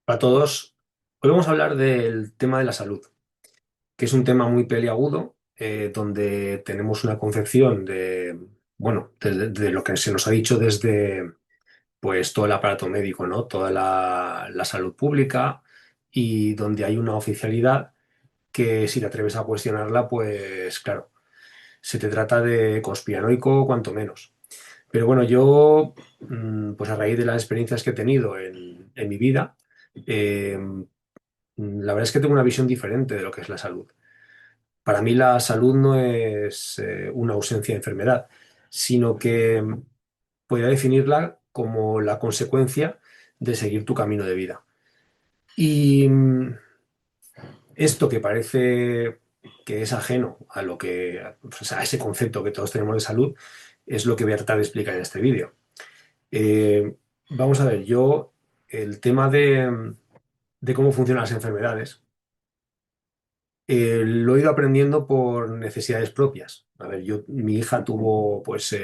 A todos, hoy vamos a hablar del tema de la salud, que es un tema muy peliagudo, donde tenemos una concepción de, bueno, de lo que se nos ha dicho desde, pues, todo el aparato médico, ¿no? Toda la salud pública y donde hay una oficialidad que si te atreves a cuestionarla, pues, claro, se te trata de conspiranoico cuanto menos. Pero bueno, yo, pues a raíz de las experiencias que he tenido en mi vida, eh, la verdad es que tengo una visión diferente de lo que es la salud. Para mí la salud no es una ausencia de enfermedad, sino que podría definirla como la consecuencia de seguir tu camino de vida. Y esto que parece que es ajeno a lo que, o sea, a ese concepto que todos tenemos de salud, es lo que voy a tratar de explicar en este vídeo. Eh, Vamos a ver, yo el tema de cómo funcionan las enfermedades. Lo he ido aprendiendo por necesidades propias. A ver, mi hija tuvo pues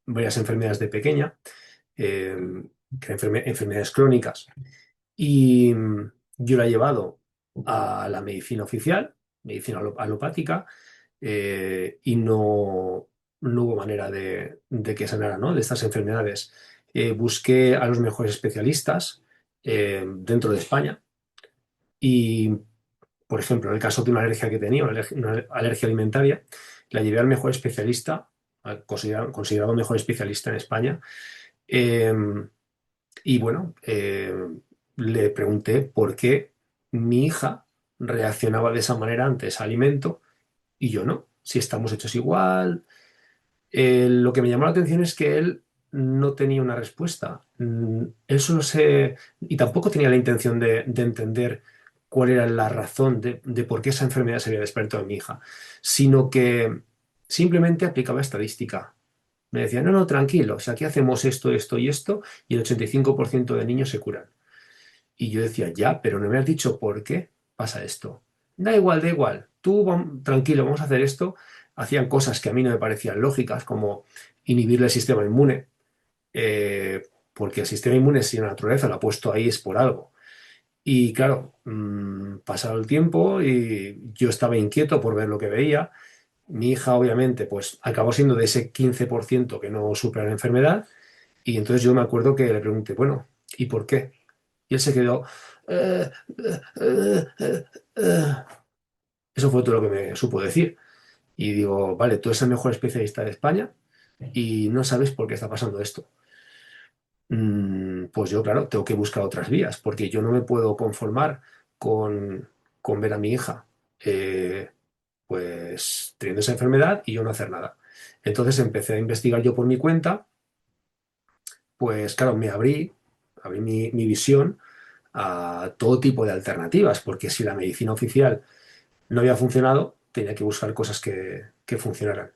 varias enfermedades de pequeña, eh, enfermedades crónicas, y yo la he llevado a la medicina oficial, medicina alopática, y no hubo manera de que sanara, ¿no? De estas enfermedades. Busqué a los mejores especialistas dentro de España y por ejemplo, en el caso de una alergia que tenía, una alergia alimentaria, la llevé al mejor especialista, considerado mejor especialista en España. eh, y bueno, le pregunté por qué mi hija reaccionaba de esa manera ante ese alimento y yo no, si estamos hechos igual. Lo que me llamó la atención es que él no tenía una respuesta. Él solo se... Y tampoco tenía la intención de entender cuál era la razón de por qué esa enfermedad se había despertado en mi hija, sino que simplemente aplicaba estadística. Me decía, no, no, tranquilo, si aquí hacemos esto, esto y esto, y el 85% de niños se curan. Y yo decía, ya, pero no me has dicho por qué pasa esto. Da igual, da igual. Tú, tranquilo, vamos a hacer esto. Hacían cosas que a mí no me parecían lógicas, como inhibir el sistema inmune, porque el sistema inmune, si la naturaleza lo ha puesto ahí, es por algo. Y claro, pasado el tiempo y yo estaba inquieto por ver lo que veía. Mi hija, obviamente, pues acabó siendo de ese 15% que no supera la enfermedad. Y entonces yo me acuerdo que le pregunté, bueno, ¿y por qué? Y él se quedó. "Eh, eh". Eso fue todo lo que me supo decir. Y digo, vale, tú eres el mejor especialista de España y no sabes por qué está pasando esto. Pues yo, claro, tengo que buscar otras vías, porque yo no me puedo conformar con, con ver a mi hija eh, pues teniendo esa enfermedad y yo no hacer nada. Entonces empecé a investigar yo por mi cuenta, pues claro, abrí mi visión a todo tipo de alternativas, porque si la medicina oficial no había funcionado, tenía que buscar cosas que funcionaran.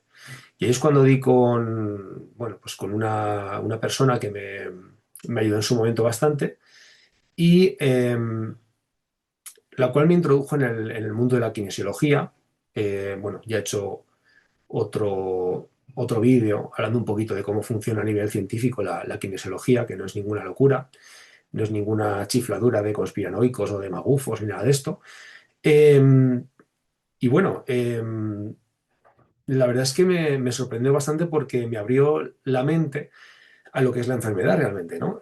Y ahí es cuando di con, bueno, pues con una persona que me ayudó en su momento bastante y la cual me introdujo en el mundo de la kinesiología. Bueno, ya he hecho otro vídeo hablando un poquito de cómo funciona a nivel científico la kinesiología, que no es ninguna locura, no es ninguna chifladura de conspiranoicos o de magufos ni nada de esto. Eh, y bueno, la verdad es que me sorprendió bastante porque me abrió la mente a lo que es la enfermedad realmente, ¿no?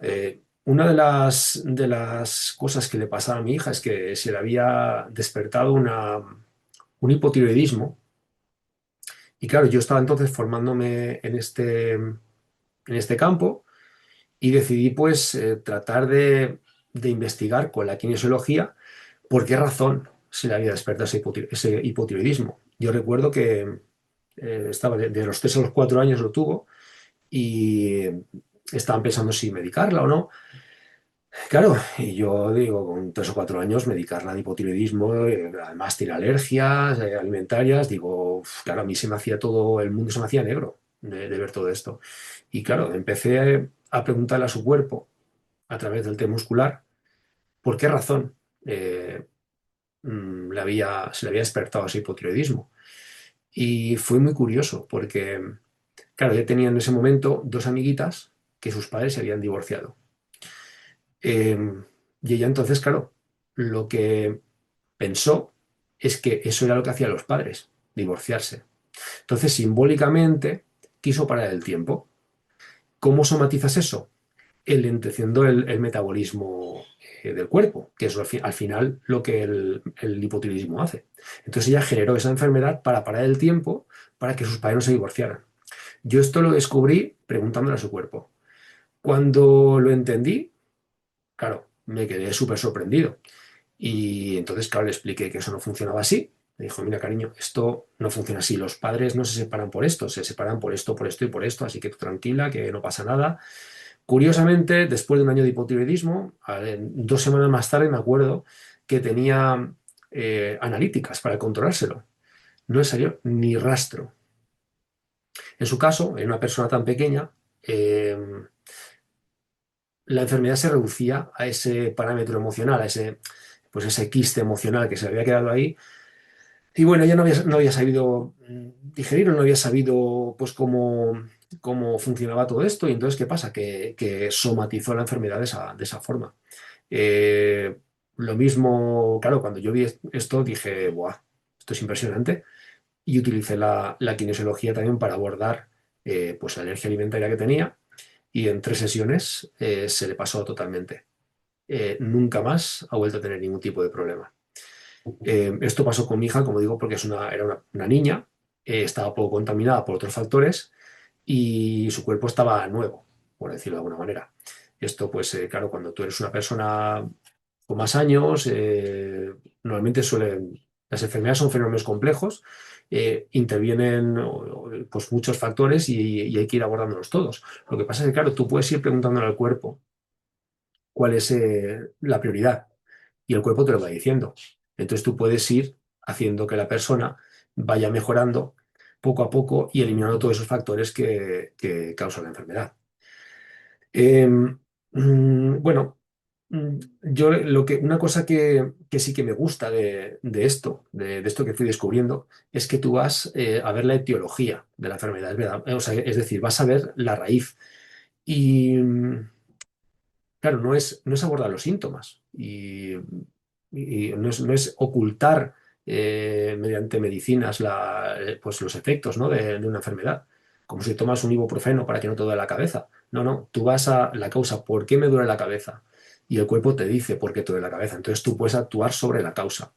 Una de las cosas que le pasaba a mi hija es que se le había despertado un hipotiroidismo. Y claro, yo estaba entonces formándome en este campo y decidí pues tratar de investigar con la kinesiología por qué razón se le había despertado ese hipotiroidismo. Yo recuerdo que estaba de los 3 a los 4 años lo tuvo y estaban pensando si medicarla o no. Claro, y yo digo, con 3 o 4 años medicarla de hipotiroidismo, además tiene alergias alimentarias, digo, uf, claro, a mí se me hacía todo, el mundo se me hacía negro de ver todo esto. Y claro, empecé a preguntarle a su cuerpo a través del test muscular por qué razón se le había despertado ese hipotiroidismo. Y fue muy curioso porque, claro, yo tenía en ese momento dos amiguitas que sus padres se habían divorciado. Y ella entonces, claro, lo que pensó es que eso era lo que hacían los padres, divorciarse. Entonces, simbólicamente, quiso parar el tiempo. ¿Cómo somatizas eso? Enlenteciendo el metabolismo del cuerpo, que es al final lo que el hipotiroidismo hace. Entonces ella generó esa enfermedad para parar el tiempo, para que sus padres no se divorciaran. Yo esto lo descubrí preguntándole a su cuerpo. Cuando lo entendí, claro, me quedé súper sorprendido. Y entonces, claro, le expliqué que eso no funcionaba así. Me dijo, mira, cariño, esto no funciona así. Los padres no se separan por esto, se separan por esto y por esto, así que tú tranquila, que no pasa nada. Curiosamente, después de un año de hipotiroidismo, 2 semanas más tarde me acuerdo que tenía analíticas para controlárselo. No le salió ni rastro. En su caso, en una persona tan pequeña, eh, la enfermedad se reducía a ese parámetro emocional, a ese, pues ese quiste emocional que se había quedado ahí. Y bueno, ella no había sabido digerirlo, no había sabido pues cómo funcionaba todo esto. Y entonces, ¿qué pasa? Que somatizó la enfermedad de esa forma. Eh, lo mismo, claro, cuando yo vi esto dije, ¡buah! Esto es impresionante. Y utilicé la kinesiología también para abordar pues la alergia alimentaria que tenía. Y en 3 sesiones se le pasó totalmente. Nunca más ha vuelto a tener ningún tipo de problema. Esto pasó con mi hija, como digo, porque era una niña, estaba poco contaminada por otros factores y su cuerpo estaba nuevo, por decirlo de alguna manera. Esto, pues, claro, cuando tú eres una persona con más años, normalmente las enfermedades son fenómenos complejos, intervienen pues, muchos factores y hay que ir abordándolos todos. Lo que pasa es que, claro, tú puedes ir preguntándole al cuerpo cuál es la prioridad y el cuerpo te lo va diciendo. Entonces tú puedes ir haciendo que la persona vaya mejorando poco a poco y eliminando todos esos factores que causan la enfermedad. Eh, bueno, yo una cosa que sí que me gusta de esto que fui descubriendo, es que tú vas a ver la etiología de la enfermedad, es verdad. O sea, es decir, vas a ver la raíz. Y claro, no es abordar los síntomas y no es ocultar mediante medicinas pues los efectos, ¿no? de una enfermedad. Como si tomas un ibuprofeno para que no te duele la cabeza. No, no, tú vas a la causa, ¿por qué me duele la cabeza? Y el cuerpo te dice por qué te duele la cabeza. Entonces tú puedes actuar sobre la causa.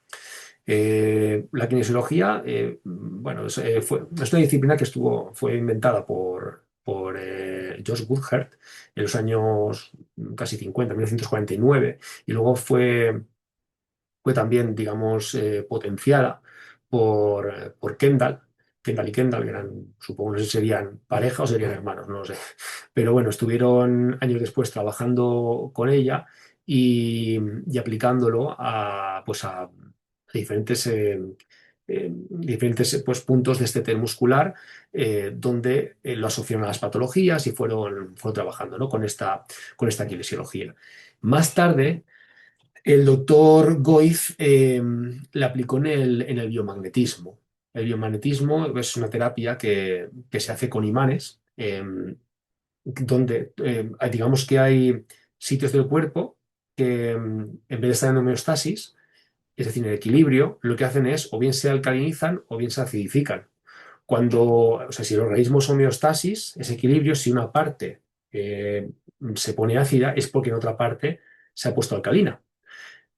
La kinesiología, bueno, es una disciplina que fue inventada por George Woodhart en los años casi 50, 1949, y luego fue también, digamos, potenciada por Kendall y Kendall, que supongo, no sé si serían pareja o serían hermanos, no lo sé. Pero bueno, estuvieron años después trabajando con ella y aplicándolo a diferentes pues, puntos de este muscular, donde lo asociaron a las patologías y fueron trabajando, ¿no? con esta kinesiología. Más tarde, el doctor Goiz le aplicó en el biomagnetismo. El biomagnetismo es una terapia que se hace con imanes, donde digamos que hay sitios del cuerpo que en vez de estar en homeostasis, es decir, en equilibrio, lo que hacen es o bien se alcalinizan o bien se acidifican. O sea, si el organismo es homeostasis, es equilibrio, si una parte eh, se pone ácida es porque en otra parte se ha puesto alcalina.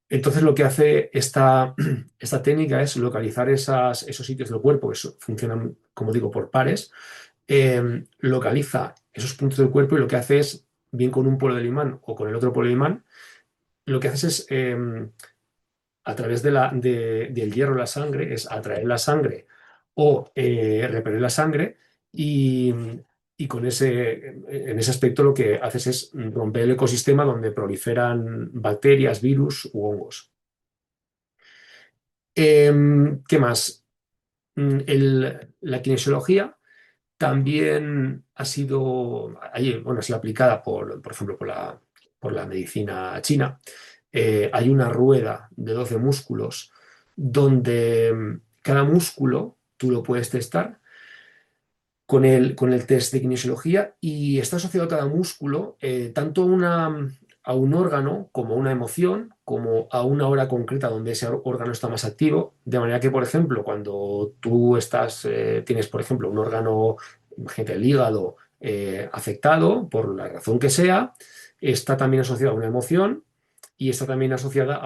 Entonces lo que hace esta técnica es localizar esos sitios del cuerpo que funcionan, como digo, por pares, localiza esos puntos del cuerpo y lo que hace es, bien con un polo del imán o con el otro polo del imán, lo que hace es, a través del hierro en la sangre, es atraer la sangre o repeler la sangre y, y en ese aspecto lo que haces es romper el ecosistema donde proliferan bacterias, virus u hongos. ¿Qué más? La kinesiología también bueno, ha sido aplicada por ejemplo, por la medicina china. Hay una rueda de 12 músculos donde cada músculo tú lo puedes testar con el test de kinesiología y está asociado a cada músculo tanto a un órgano como una emoción, como a una hora concreta donde ese órgano está más activo, de manera que, por ejemplo, cuando tú tienes, por ejemplo, un órgano, imagínate, el hígado afectado, por la razón que sea, está también asociado a una emoción y está también asociada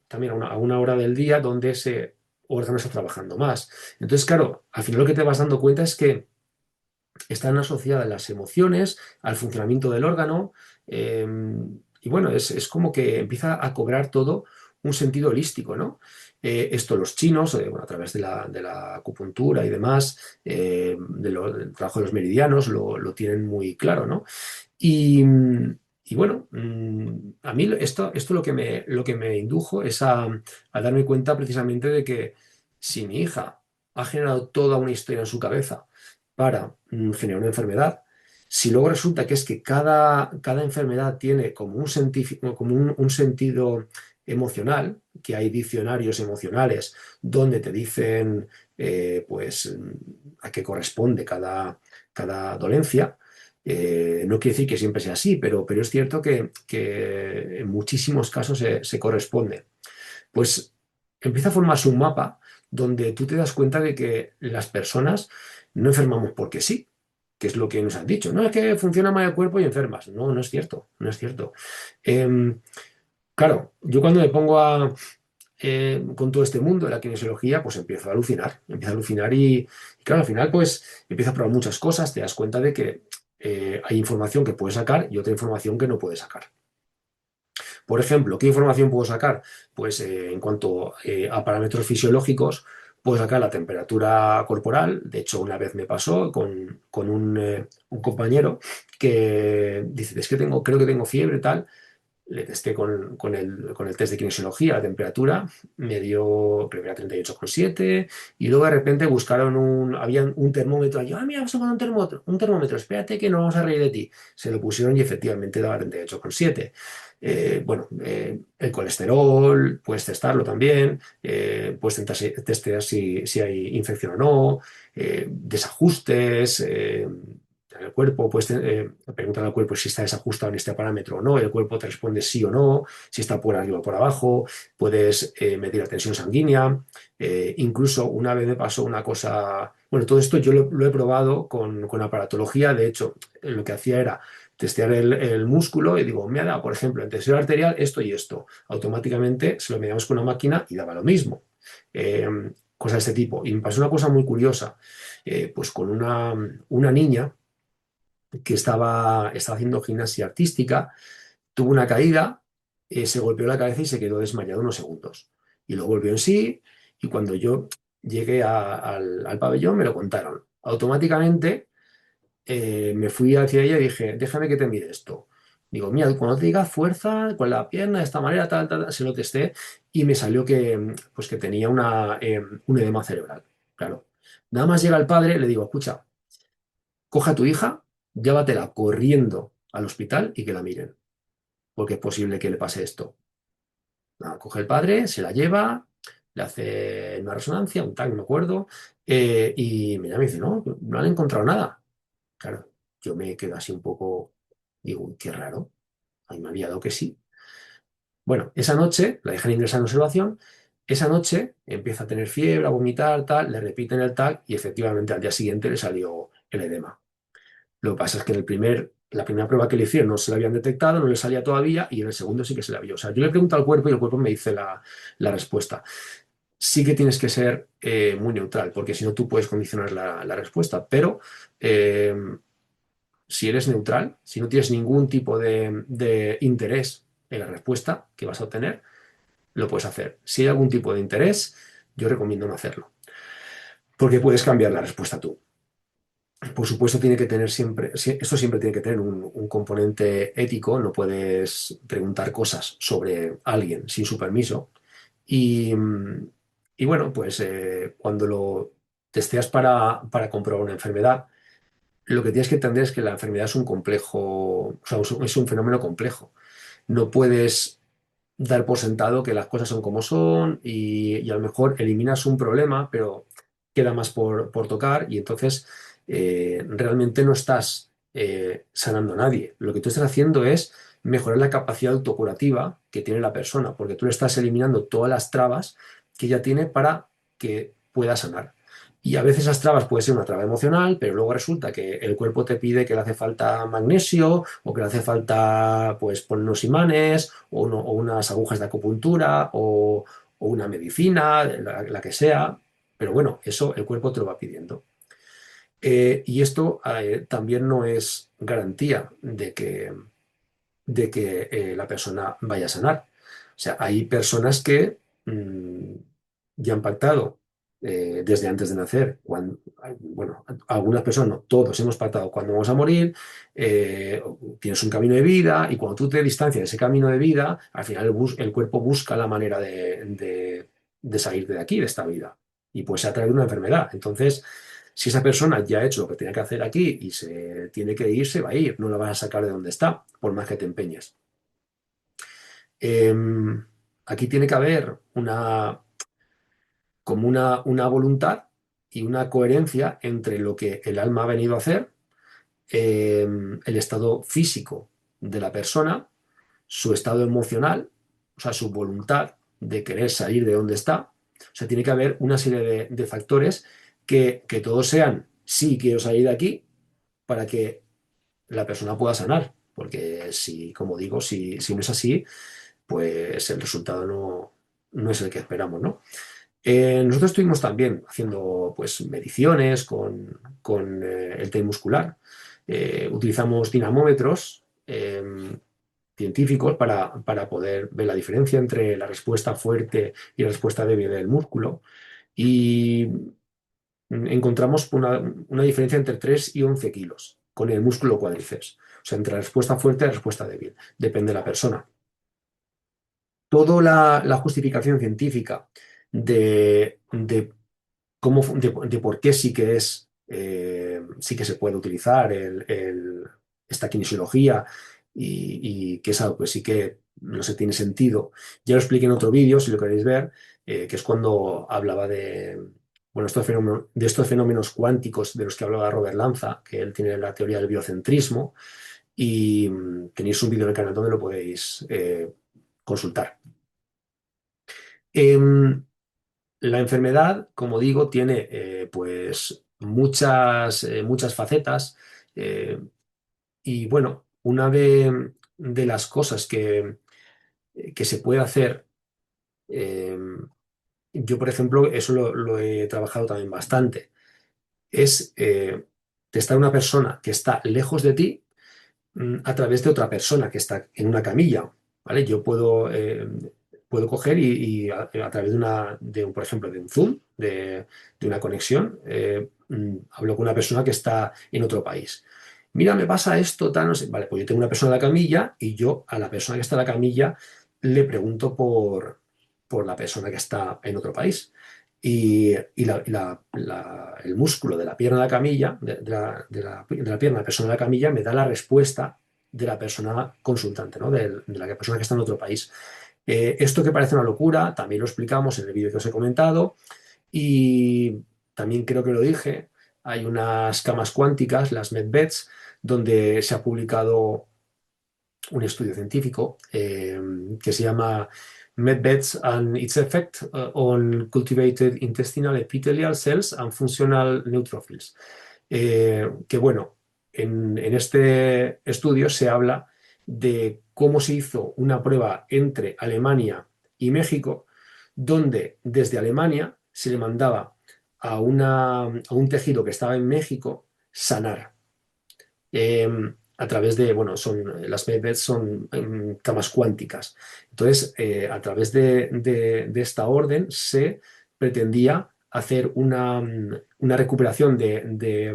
también a una hora del día donde ese órgano está trabajando más. Entonces, claro, al final lo que te vas dando cuenta es que están asociadas las emociones al funcionamiento del órgano, eh, y bueno, es como que empieza a cobrar todo un sentido holístico, ¿no? Esto los chinos, bueno, a través de la acupuntura y demás, del trabajo de los meridianos, lo tienen muy claro, ¿no? Y, y bueno, a mí esto lo que me indujo es a darme cuenta precisamente de que si mi hija ha generado toda una historia en su cabeza para generar una enfermedad, si luego resulta que es que cada enfermedad tiene como como un sentido emocional, que hay diccionarios emocionales donde te dicen pues a qué corresponde cada dolencia. No quiere decir que siempre sea así, pero es cierto que en muchísimos casos se corresponde. Pues empieza a formarse un mapa donde tú te das cuenta de que las personas no enfermamos porque sí, que es lo que nos han dicho. No es que funciona mal el cuerpo y enfermas. No, no es cierto, no es cierto. Em, claro, yo cuando me pongo con todo este mundo de la kinesiología, pues empiezo a alucinar y claro, al final pues empiezo a probar muchas cosas, te das cuenta de que hay información que puedes sacar y otra información que no puedes sacar. Por ejemplo, ¿qué información puedo sacar? Pues en cuanto a parámetros fisiológicos, puedo sacar la temperatura corporal. De hecho, una vez me pasó con un compañero que dice, es que creo que tengo fiebre y tal. Le testé con el test de kinesiología, la temperatura, me dio primero 38,7 y luego de repente había un termómetro. Y yo, mira, vamos a poner un termómetro, espérate que no vamos a reír de ti. Se lo pusieron y efectivamente daba 38,7. Bueno, el colesterol, puedes testarlo también, puedes testear si hay infección o no, desajustes. En el cuerpo, puedes preguntar al cuerpo si está desajustado en este parámetro o no, el cuerpo te responde sí o no, si está por arriba o por abajo, puedes medir la tensión sanguínea, incluso una vez me pasó una cosa, bueno, todo esto yo lo he probado con aparatología, de hecho, lo que hacía era testear el músculo y digo, me ha dado, por ejemplo, en tensión arterial esto y esto, automáticamente se lo medíamos con una máquina y daba lo mismo. Eh, Cosas de este tipo. Y me pasó una cosa muy curiosa, pues con una niña que estaba haciendo gimnasia artística, tuvo una caída, se golpeó la cabeza y se quedó desmayado unos segundos. Y luego volvió en sí y cuando yo llegué al pabellón me lo contaron. Automáticamente me fui hacia ella y dije, déjame que te mire esto. Digo, mira, cuando te diga fuerza con la pierna de esta manera, tal, tal, tal, se lo testé y me salió pues que tenía un edema cerebral. Claro. Nada más llega el padre, le digo, escucha, coja a tu hija, llévatela corriendo al hospital y que la miren, porque es posible que le pase esto. Nada, coge el padre, se la lleva, le hace una resonancia, un TAC, no me acuerdo, y me llama y dice, no, no han encontrado nada. Claro, yo me quedo así un poco, digo, "Uy, qué raro, a mí me había dado que sí". Bueno, esa noche la dejan ingresar en observación, esa noche empieza a tener fiebre, a vomitar, tal, le repiten el TAC y efectivamente al día siguiente le salió el edema. Lo que pasa es que la primera prueba que le hicieron no se la habían detectado, no le salía todavía, y en el segundo sí que se la vio. O sea, yo le pregunto al cuerpo y el cuerpo me dice la respuesta. Sí que tienes que ser muy neutral, porque si no tú puedes condicionar la respuesta, pero eh, si eres neutral, si no tienes ningún tipo de interés en la respuesta que vas a obtener, lo puedes hacer. Si hay algún tipo de interés, yo recomiendo no hacerlo, porque puedes cambiar la respuesta tú. Por supuesto, tiene que tener siempre, esto siempre tiene que tener un componente ético, no puedes preguntar cosas sobre alguien sin su permiso. Y, y bueno, pues cuando lo testeas para comprobar una enfermedad, lo que tienes que entender es que la enfermedad es un complejo, o sea, es un fenómeno complejo. No puedes dar por sentado que las cosas son como son y a lo mejor eliminas un problema, pero queda más por tocar y entonces realmente no estás sanando a nadie. Lo que tú estás haciendo es mejorar la capacidad autocurativa que tiene la persona, porque tú le estás eliminando todas las trabas que ella tiene para que pueda sanar. Y a veces esas trabas puede ser una traba emocional, pero luego resulta que el cuerpo te pide que le hace falta magnesio o que le hace falta pues poner unos imanes o unas agujas de acupuntura o una medicina, la que sea. Pero bueno, eso el cuerpo te lo va pidiendo. Y esto también no es garantía de que la persona vaya a sanar. O sea, hay personas que ya han pactado desde antes de nacer, bueno, algunas personas, no, todos hemos pactado cuando vamos a morir, eh, tienes un camino de vida y cuando tú te distancias de ese camino de vida, al final el cuerpo busca la manera de salir de aquí, de esta vida. Y pues se ha traído una enfermedad. Entonces, si esa persona ya ha hecho lo que tenía que hacer aquí y se tiene que ir, se va a ir, no la vas a sacar de donde está, por más que te empeñes. Aquí tiene que haber como una voluntad y una coherencia entre lo que el alma ha venido a hacer, el estado físico de la persona, su estado emocional, o sea, su voluntad de querer salir de donde está. O sea, tiene que haber una serie de factores que todos sean, sí, quiero salir de aquí, para que la persona pueda sanar. Porque si, como digo, si no es así, pues el resultado no es el que esperamos, ¿no? Nosotros estuvimos también haciendo pues mediciones con el test muscular. Utilizamos dinamómetros científicos para poder ver la diferencia entre la respuesta fuerte y la respuesta débil del músculo. Y encontramos una diferencia entre 3 y 11 kilos con el músculo cuádriceps. O sea, entre la respuesta fuerte y la respuesta débil. Depende de la persona. Toda la justificación científica de de por qué sí que se puede utilizar esta kinesiología y que es algo que sí que no se tiene sentido. Ya lo expliqué en otro vídeo, si lo queréis ver, que es cuando hablaba bueno, de estos fenómenos cuánticos de los que hablaba Robert Lanza, que él tiene la teoría del biocentrismo, y tenéis un vídeo en el canal donde lo podéis consultar. Em, la enfermedad, como digo, tiene pues muchas facetas eh, y bueno, una de las cosas que se puede hacer, eh, yo por ejemplo, eso lo he trabajado también bastante, es testar a una persona que está lejos de ti a través de otra persona que está en una camilla, ¿vale? Yo puedo coger y a través por ejemplo, de un Zoom, de una conexión, hablo con una persona que está en otro país. Mira, me pasa esto, tal, no sé. Vale, pues yo tengo una persona en la camilla y yo a la persona que está en la camilla le pregunto por la persona que está en otro país. El músculo de la pierna de la camilla, de la pierna de la persona de la camilla, me da la respuesta de la persona consultante, ¿no? De la persona que está en otro país. Esto que parece una locura, también lo explicamos en el vídeo que os he comentado y también creo que lo dije, hay unas camas cuánticas, las MedBeds, donde se ha publicado un estudio científico que se llama MedBeds and its effect on cultivated intestinal epithelial cells and functional neutrophils. Que bueno, en este estudio se habla de cómo se hizo una prueba entre Alemania y México, donde desde Alemania se le mandaba a un tejido que estaba en México sanar a través bueno, las medbeds son camas cuánticas. Entonces, a través de esta orden se pretendía hacer una recuperación de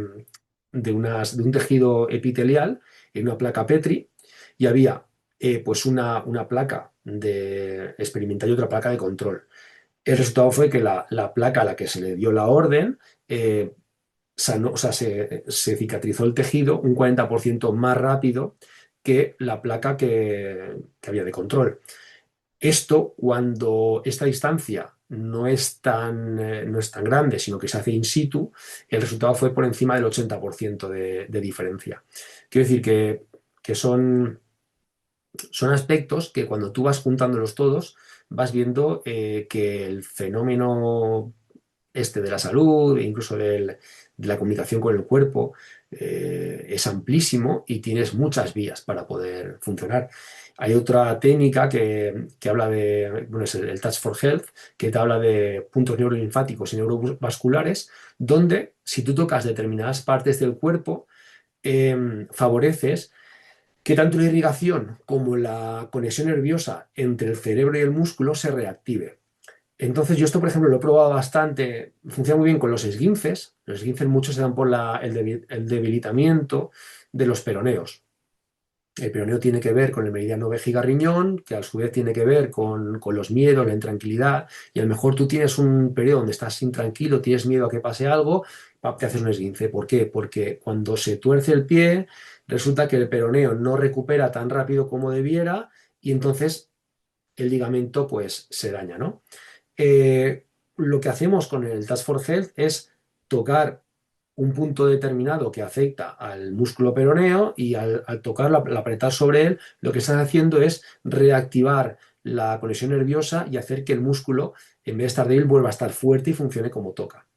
un tejido epitelial en una placa Petri y había pues una placa experimental y otra placa de control. El resultado fue que la placa a la que se le dio la orden o sea, se cicatrizó el tejido un 40% más rápido que la placa que había de control. Esto, cuando esta distancia no es tan grande, sino que se hace in situ, el resultado fue por encima del 80% de diferencia. Quiero decir que son son aspectos que cuando tú vas juntándolos todos, vas viendo que el fenómeno este de la salud, e incluso de la comunicación con el cuerpo, es amplísimo y tienes muchas vías para poder funcionar. Hay otra técnica que habla de, bueno, es el Touch for Health, que te habla de puntos neurolinfáticos y neurovasculares, donde si tú tocas determinadas partes del cuerpo, favoreces que tanto la irrigación como la conexión nerviosa entre el cerebro y el músculo se reactive. Entonces, yo esto, por ejemplo, lo he probado bastante, funciona muy bien con los esguinces. Los esguinces muchos se dan por el debilitamiento de los peroneos. El peroneo tiene que ver con el meridiano vejiga-riñón, que a su vez tiene que ver con los miedos, la intranquilidad, y a lo mejor tú tienes un periodo donde estás intranquilo, tienes miedo a que pase algo, te haces un esguince. ¿Por qué? Porque cuando se tuerce el pie, resulta que el peroneo no recupera tan rápido como debiera y entonces el ligamento pues se daña, ¿no? Lo que hacemos con el Task for Health es tocar un punto determinado que afecta al músculo peroneo y al tocarlo, al apretar sobre él, lo que estás haciendo es reactivar la conexión nerviosa y hacer que el músculo, en vez de estar débil, vuelva a estar fuerte y funcione como toca.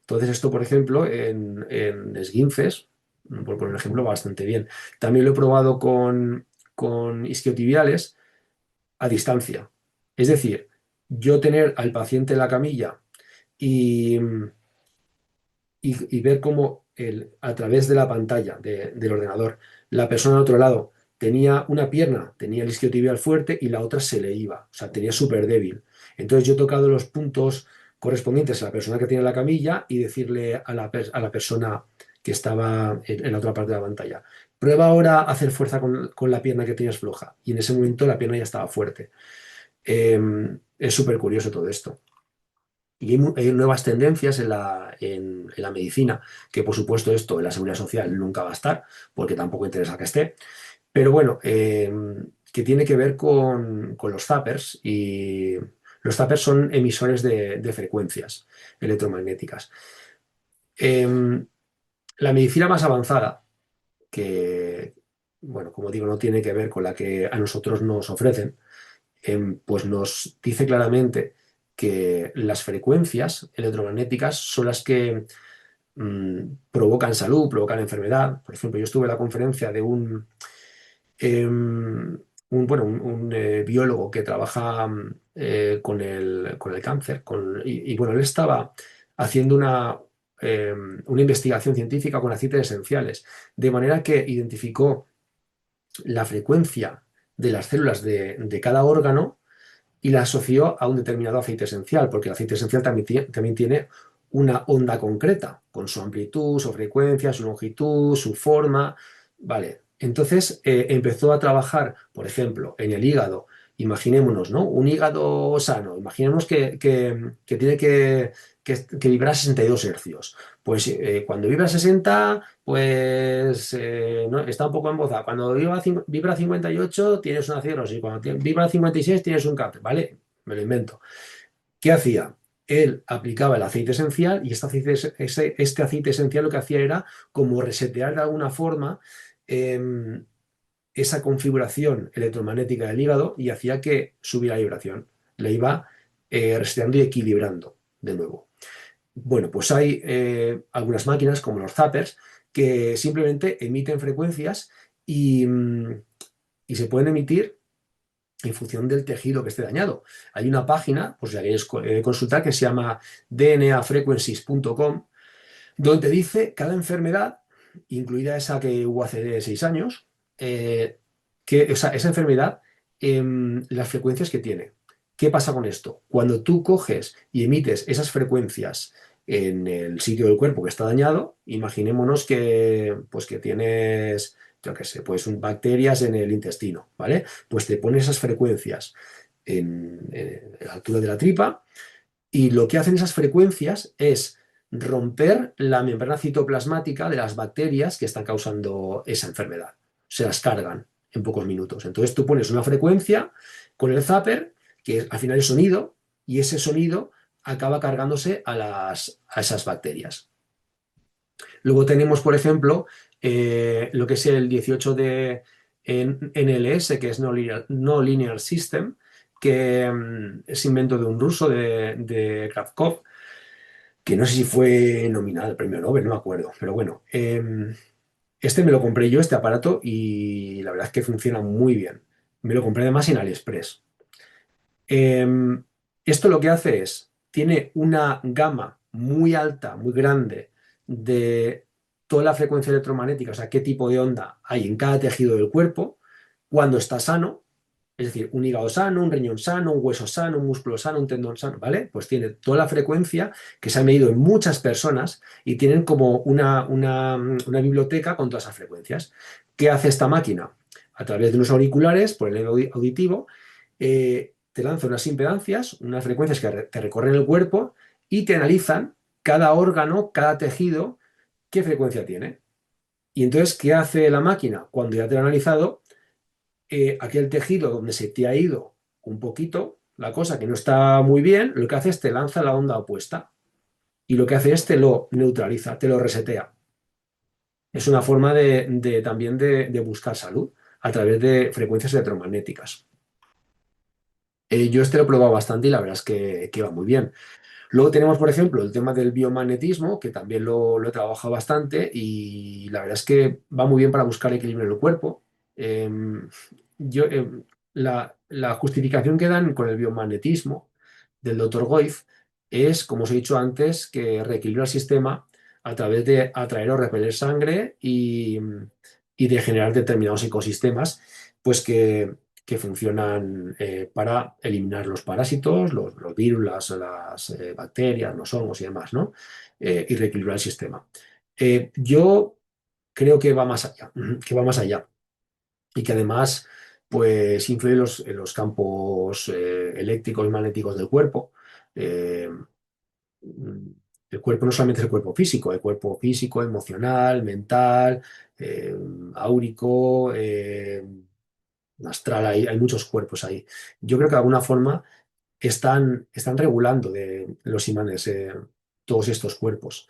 Entonces, esto, por ejemplo, en esguinces, por poner un ejemplo, va bastante bien. También lo he probado con isquiotibiales a distancia. Es decir, yo tener al paciente en la camilla y, y ver cómo a través de la pantalla del ordenador, la persona al otro lado tenía una pierna, tenía el isquiotibial fuerte y la otra se le iba, o sea, tenía súper débil. Entonces yo he tocado los puntos correspondientes a la persona que tiene la camilla y decirle a la persona que estaba en la otra parte de la pantalla, prueba ahora a hacer fuerza con la pierna que tienes floja. Y en ese momento la pierna ya estaba fuerte. Es súper curioso todo esto. Y hay nuevas tendencias en la medicina, que por supuesto esto en la seguridad social nunca va a estar, porque tampoco interesa que esté, pero bueno, que tiene que ver con los zappers y los zappers son emisores de frecuencias electromagnéticas. Em, la medicina más avanzada, que, bueno, como digo, no tiene que ver con la que a nosotros nos ofrecen, pues nos dice claramente que las frecuencias electromagnéticas son las que provocan salud, provocan enfermedad. Por ejemplo, yo estuve en la conferencia de bueno, un biólogo que trabaja con el cáncer, bueno, él estaba haciendo una investigación científica con aceites esenciales, de manera que identificó la frecuencia de las células de cada órgano y la asoció a un determinado aceite esencial, porque el aceite esencial también tiene una onda concreta, con su amplitud, su frecuencia, su longitud, su forma. Vale. Entonces empezó a trabajar, por ejemplo, en el hígado. Imaginémonos, ¿no? Un hígado sano. Imaginemos que tiene que vibrar 62 hercios. Pues cuando vibra 60, pues no, está un poco embozado. Cuando vibra 58, tienes una cirrosis. Cuando vibra 56, tienes un cáncer. ¿Vale? Me lo invento. ¿Qué hacía? Él aplicaba el aceite esencial y este aceite esencial lo que hacía era como resetear de alguna forma em, esa configuración electromagnética del hígado y hacía que subiera la vibración. Le iba reseteando y equilibrando de nuevo. Bueno, pues hay algunas máquinas como los zappers que simplemente emiten frecuencias y se pueden emitir en función del tejido que esté dañado. Hay una página, por si la queréis consultar, que se llama dnafrequencies.com, donde te dice cada enfermedad, incluida esa que hubo hace 6 años, o sea, esa enfermedad, las frecuencias que tiene. ¿Qué pasa con esto? Cuando tú coges y emites esas frecuencias en el sitio del cuerpo que está dañado, imaginémonos pues que tienes, yo qué sé, pues bacterias en el intestino, ¿vale? Pues te pones esas frecuencias en la altura de la tripa y lo que hacen esas frecuencias es romper la membrana citoplasmática de las bacterias que están causando esa enfermedad. Se las cargan en pocos minutos. Entonces tú pones una frecuencia con el zapper, que al final es sonido, y ese sonido acaba cargándose a esas bacterias. Luego tenemos, por ejemplo, lo que es el 18 de en NLS, que es No Linear System, que es invento de un ruso, de Kravkov, que no sé si fue nominado al premio Nobel, no me acuerdo, pero bueno, este me lo compré yo, este aparato, y la verdad es que funciona muy bien. Me lo compré además en AliExpress. Eh, Esto lo que hace es, tiene una gama muy alta, muy grande de toda la frecuencia electromagnética, o sea, qué tipo de onda hay en cada tejido del cuerpo, cuando está sano, es decir, un hígado sano, un riñón sano, un hueso sano, un músculo sano, un tendón sano, ¿vale? Pues tiene toda la frecuencia que se ha medido en muchas personas y tienen como una biblioteca con todas esas frecuencias. ¿Qué hace esta máquina? A través de unos auriculares, por el nervio auditivo, te lanza unas impedancias, unas frecuencias que te recorren el cuerpo y te analizan cada órgano, cada tejido, qué frecuencia tiene. Y entonces, ¿qué hace la máquina? Cuando ya te lo ha analizado, aquel tejido donde se te ha ido un poquito, la cosa que no está muy bien, lo que hace es te lanza la onda opuesta. Y lo que hace es te lo neutraliza, te lo resetea. Es una forma también de buscar salud a través de frecuencias electromagnéticas. Yo este lo he probado bastante y la verdad es que va muy bien. Luego tenemos, por ejemplo, el tema del biomagnetismo, que también lo he trabajado bastante y la verdad es que va muy bien para buscar equilibrio en el cuerpo. Eh, yo, la justificación que dan con el biomagnetismo del doctor Goiz es, como os he dicho antes, que reequilibra el sistema a través de atraer o repeler sangre y de generar determinados ecosistemas, pues que funcionan para eliminar los parásitos, los virus, las bacterias, los hongos y demás, ¿no? Y reequilibrar el sistema. Yo creo que va más allá, que va más allá y que además pues influye en los campos eléctricos y magnéticos del cuerpo. Eh, el cuerpo no solamente es el cuerpo físico, el cuerpo físico, emocional, mental, eh, áurico, astral, hay muchos cuerpos ahí. Yo creo que de alguna forma están regulando de los imanes todos estos cuerpos.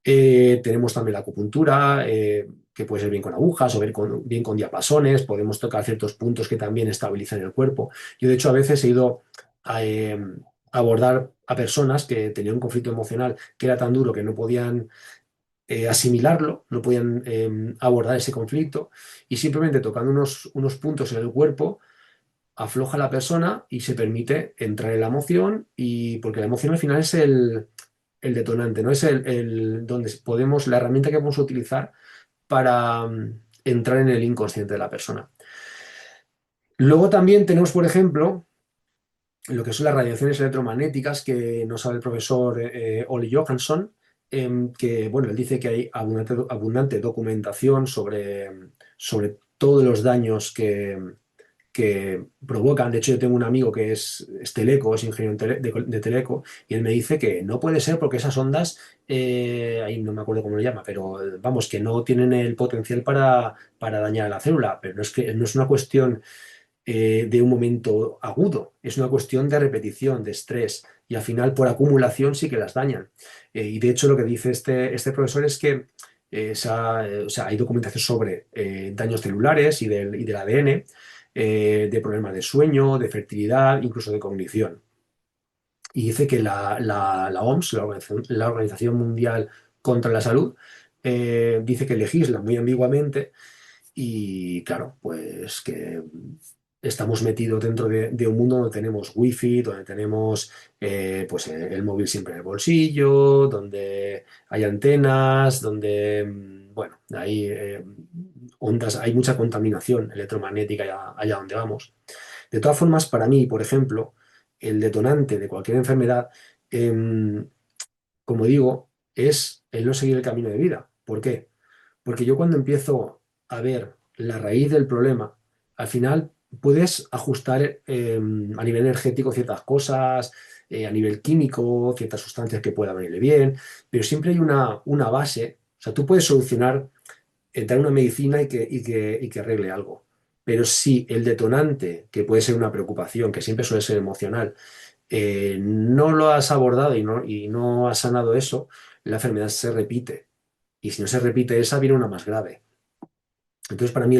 Tenemos también la acupuntura, que puede ser bien con agujas o bien con diapasones. Podemos tocar ciertos puntos que también estabilizan el cuerpo. Yo, de hecho, a veces he ido a abordar a personas que tenían un conflicto emocional que era tan duro que no podían asimilarlo, no podían abordar ese conflicto y simplemente tocando unos puntos en el cuerpo afloja a la persona y se permite entrar en la emoción y porque la emoción al final es el detonante, ¿no? Es donde podemos, la herramienta que podemos utilizar para entrar en el inconsciente de la persona. Luego también tenemos, por ejemplo, lo que son las radiaciones electromagnéticas que nos habla el profesor Ole Johansson, que bueno, él dice que hay abundante documentación sobre todos los daños que provocan. De hecho, yo tengo un amigo que es teleco, es ingeniero de teleco, y él me dice que no puede ser porque esas ondas, ahí no me acuerdo cómo lo llama, pero vamos, que no tienen el potencial para dañar a la célula, pero no es que no es una cuestión de un momento agudo, es una cuestión de repetición, de estrés, y al final por acumulación sí que las dañan. Y de hecho lo que dice este profesor es que o sea, hay documentación sobre daños celulares y del ADN, de problemas de sueño, de fertilidad, incluso de cognición. Y dice que la OMS, la Organización Mundial contra la Salud, dice que legisla muy ambiguamente y claro, pues que estamos metidos dentro de un mundo donde tenemos wifi, donde tenemos pues el móvil siempre en el bolsillo, donde hay antenas, donde, bueno, hay ondas, hay mucha contaminación electromagnética allá donde vamos. De todas formas, para mí, por ejemplo, el detonante de cualquier enfermedad, em, como digo, es el no seguir el camino de vida. ¿Por qué? Porque yo cuando empiezo a ver la raíz del problema, al final puedes ajustar a nivel energético ciertas cosas, a nivel químico, ciertas sustancias que puedan venirle bien, pero siempre hay una base. O sea, tú puedes solucionar, dar una medicina y que arregle algo. Pero si el detonante, que puede ser una preocupación, que siempre suele ser emocional, no lo has abordado y no has sanado eso, la enfermedad se repite. Y si no se repite esa, viene una más grave. Entonces, para mí,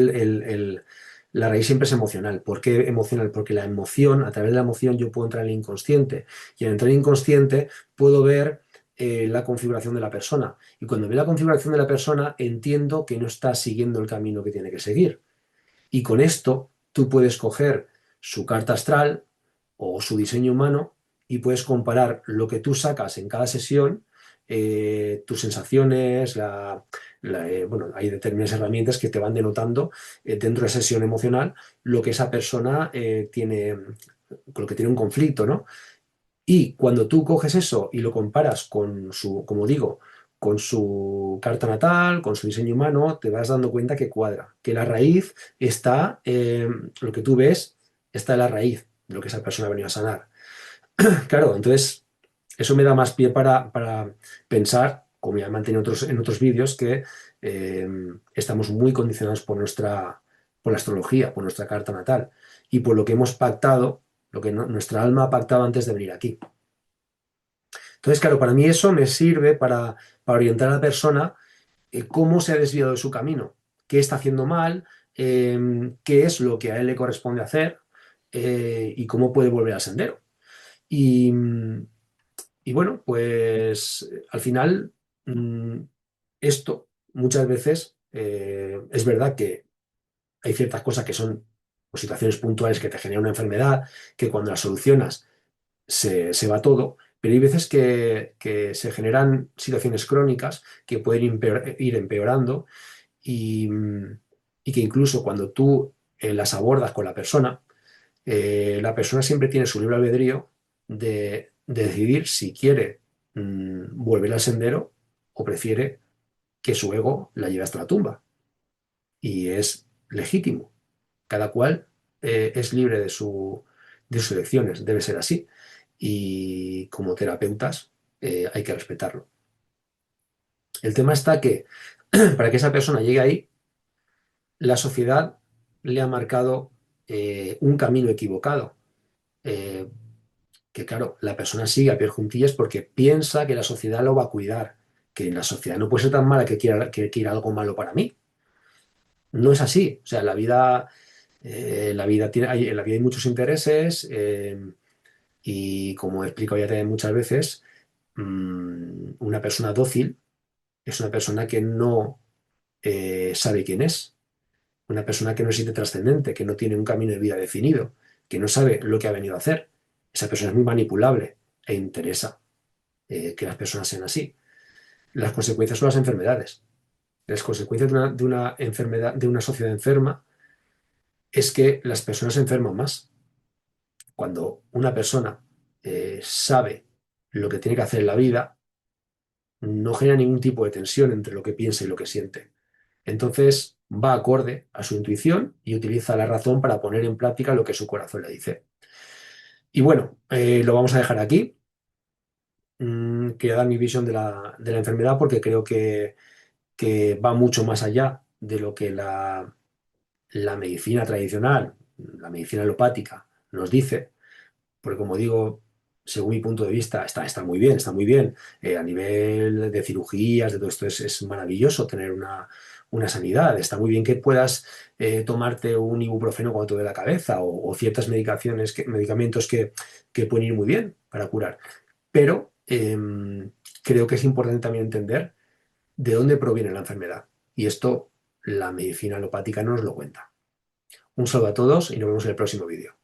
la raíz siempre es emocional. ¿Por qué emocional? Porque la emoción, a través de la emoción yo puedo entrar en el inconsciente y al entrar en el inconsciente puedo ver la configuración de la persona. Y cuando veo la configuración de la persona entiendo que no está siguiendo el camino que tiene que seguir. Y con esto tú puedes coger su carta astral o su diseño humano y puedes comparar lo que tú sacas en cada sesión, tus sensaciones, bueno, hay determinadas herramientas que te van denotando dentro de esa sesión emocional lo que esa persona tiene, con lo que tiene un conflicto, ¿no? Y cuando tú coges eso y lo comparas con su, como digo, con su carta natal, con su diseño humano, te vas dando cuenta que cuadra, que la raíz está, lo que tú ves, está en la raíz de lo que esa persona ha venido a sanar. Claro, entonces eso me da más pie para pensar, como ya he mantenido en otros vídeos, que eh, estamos muy condicionados por por la astrología, por nuestra carta natal y por lo que hemos pactado, lo que nuestra alma ha pactado antes de venir aquí. Entonces, claro, para mí eso me sirve para orientar a la persona cómo se ha desviado de su camino, qué está haciendo mal, qué es lo que a él le corresponde hacer y cómo puede volver al sendero. Y, y bueno, pues al final esto muchas veces es verdad que hay ciertas cosas que son o situaciones puntuales que te generan una enfermedad, que cuando las solucionas se va todo, pero hay veces que se generan situaciones crónicas que pueden ir empeorando y, y que incluso cuando tú las abordas con la persona siempre tiene su libre albedrío de decidir si quiere volver al sendero o prefiere que su ego la lleve hasta la tumba. Y es legítimo. Cada cual es libre de sus elecciones, debe ser así. Y como terapeutas hay que respetarlo. El tema está que para que esa persona llegue ahí, la sociedad le ha marcado un camino equivocado. Eh, que claro, la persona sigue a pie juntillas porque piensa que la sociedad lo va a cuidar, que la sociedad no puede ser tan mala que quiera algo malo para mí. No es así. O sea, la vida tiene, en la vida hay muchos intereses y como he explicado ya también muchas veces, una persona dócil es una persona que no sabe quién es, una persona que no siente trascendente, que no tiene un camino de vida definido, que no sabe lo que ha venido a hacer. Esa persona es muy manipulable e interesa que las personas sean así. Las consecuencias son las enfermedades. Las consecuencias de una enfermedad, de una sociedad enferma, es que las personas se enferman más. Cuando una persona sabe lo que tiene que hacer en la vida, no genera ningún tipo de tensión entre lo que piensa y lo que siente. Entonces va acorde a su intuición y utiliza la razón para poner en práctica lo que su corazón le dice. Y bueno, lo vamos a dejar aquí. Quería dar mi visión de la enfermedad porque creo que va mucho más allá de lo que la medicina tradicional, la medicina alopática, nos dice. Porque como digo, según mi punto de vista, está muy bien, está muy bien. A nivel de cirugías, de todo esto, es maravilloso tener una sanidad. Está muy bien que puedas tomarte un ibuprofeno cuando te duele la cabeza o ciertas medicaciones, medicamentos que pueden ir muy bien para curar. Pero creo que es importante también entender de dónde proviene la enfermedad. Y esto la medicina alopática no nos lo cuenta. Un saludo a todos y nos vemos en el próximo vídeo.